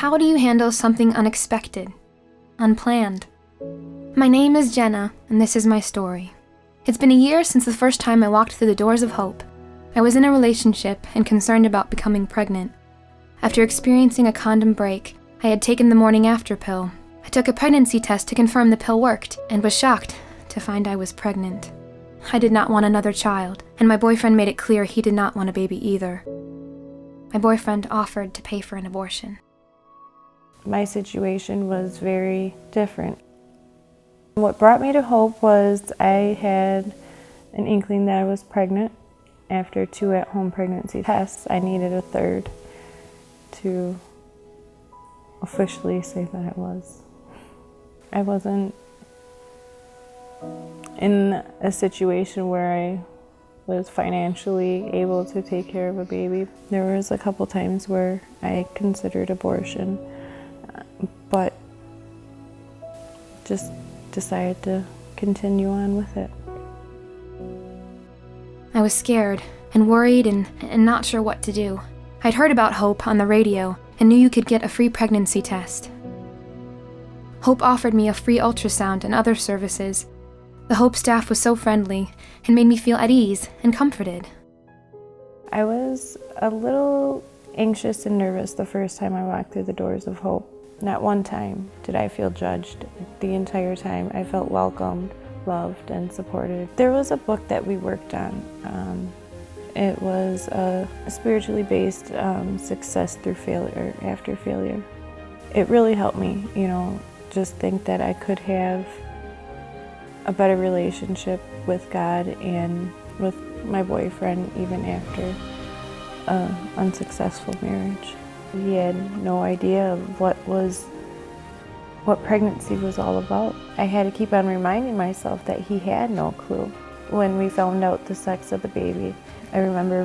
How do you handle something unexpected, unplanned? My name is Jenna, and this is my story. It's been a year since the first time I walked through the doors of hope. I was in a relationship and concerned about becoming pregnant. After experiencing a condom break, I had taken the morning after pill. I took a pregnancy test to confirm the pill worked and was shocked to find I was pregnant. I did not want another child, and my boyfriend made it clear he did not want a baby either. My boyfriend offered to pay for an abortion. My situation was very different. What brought me to hope was I had an inkling that I was pregnant. After 2 at-home pregnancy tests, I needed a third to officially say that I was. I wasn't in a situation where I was financially able to take care of a baby. There was a couple times where I considered abortion, but just decided to continue on with it. I was scared and worried and not sure what to do. I'd heard about Hope on the radio and knew you could get a free pregnancy test. Hope offered me a free ultrasound and other services. The Hope staff was so friendly and made me feel at ease and comforted. I was a little anxious and nervous the first time I walked through the doors of Hope. Not one time did I feel judged. The entire time I felt welcomed, loved, and supported. There was a book that we worked on. It was a spiritually based success through failure, after failure. It really helped me, just think that I could have a better relationship with God and with my boyfriend even after an unsuccessful marriage. He had no idea of what pregnancy was all about. I had to keep on reminding myself that he had no clue. When we found out the sex of the baby, I remember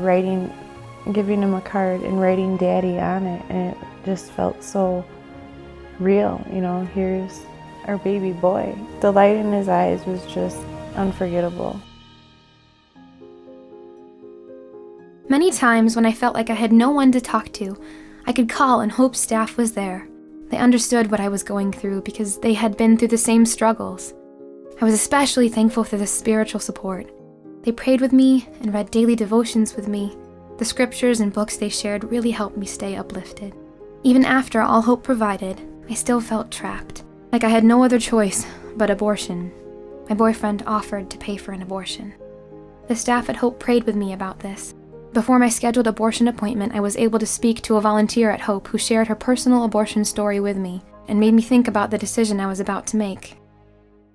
giving him a card and writing Daddy on it, and it just felt so real. Here's our baby boy. The light in his eyes was just unforgettable. Many times when I felt like I had no one to talk to, I could call and Hope's staff was there. They understood what I was going through because they had been through the same struggles. I was especially thankful for the spiritual support. They prayed with me and read daily devotions with me. The scriptures and books they shared really helped me stay uplifted. Even after all Hope provided, I still felt trapped, like I had no other choice but abortion. My boyfriend offered to pay for an abortion. The staff at Hope prayed with me about this. Before my scheduled abortion appointment, I was able to speak to a volunteer at Hope who shared her personal abortion story with me and made me think about the decision I was about to make.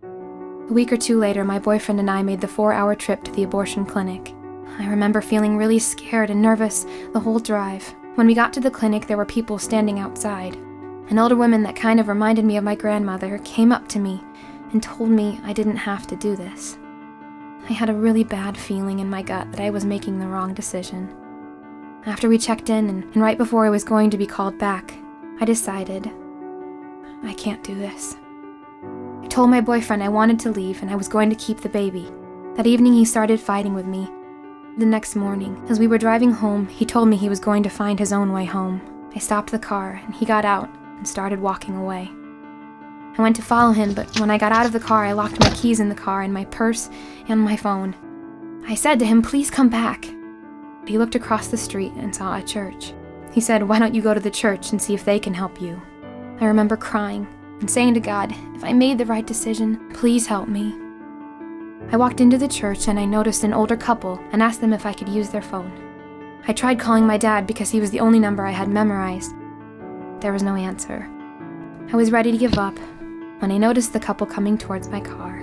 A week or two later, my boyfriend and I made the 4-hour trip to the abortion clinic. I remember feeling really scared and nervous the whole drive. When we got to the clinic, there were people standing outside. An older woman that kind of reminded me of my grandmother came up to me and told me I didn't have to do this. I had a really bad feeling in my gut that I was making the wrong decision. After we checked in and right before I was going to be called back, I decided I can't do this. I told my boyfriend I wanted to leave and I was going to keep the baby. That evening he started fighting with me. The next morning, as we were driving home, he told me he was going to find his own way home. I stopped the car and he got out and started walking away. I went to follow him, but when I got out of the car, I locked my keys in the car and my purse and my phone. I said to him, "Please come back." He looked across the street and saw a church. He said, "Why don't you go to the church and see if they can help you?" I remember crying and saying to God, if I made the right decision, please help me. I walked into the church and I noticed an older couple and asked them if I could use their phone. I tried calling my dad because he was the only number I had memorized. There was no answer. I was ready to give up when I noticed the couple coming towards my car.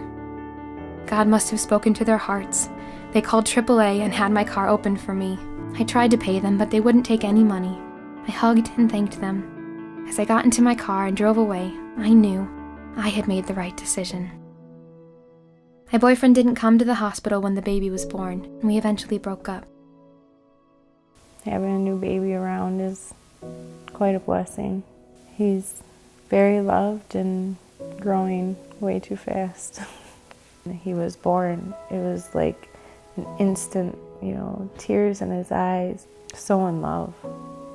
God must have spoken to their hearts. They called AAA and had my car opened for me. I tried to pay them, but they wouldn't take any money. I hugged and thanked them. As I got into my car and drove away, I knew I had made the right decision. My boyfriend didn't come to the hospital when the baby was born, and we eventually broke up. Having a new baby around is quite a blessing. He's very loved and growing way too fast. He was born, it was like an instant, tears in his eyes, so in love.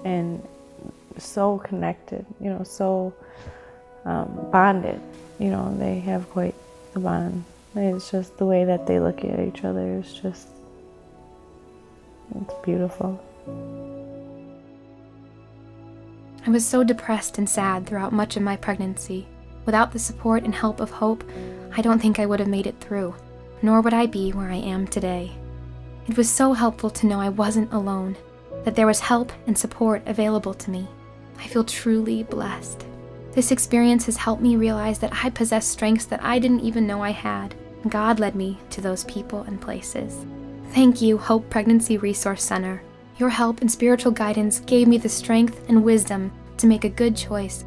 And so connected, so bonded. They have quite the bond. It's just the way that they look at each other is just, it's beautiful. I was so depressed and sad throughout much of my pregnancy. Without the support and help of Hope, I don't think I would have made it through, nor would I be where I am today. It was so helpful to know I wasn't alone, that there was help and support available to me. I feel truly blessed. This experience has helped me realize that I possess strengths that I didn't even know I had. God led me to those people and places. Thank you, Hope Pregnancy Resource Center. Your help and spiritual guidance gave me the strength and wisdom to make a good choice.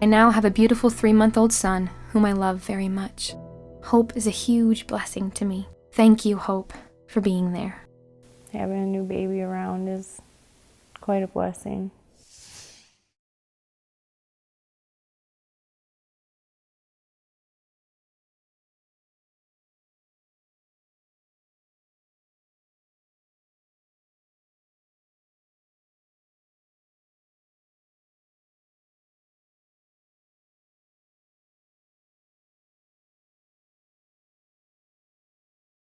I now have a beautiful 3-month-old son whom I love very much. Hope is a huge blessing to me. Thank you, Hope, for being there. Having a new baby around is quite a blessing.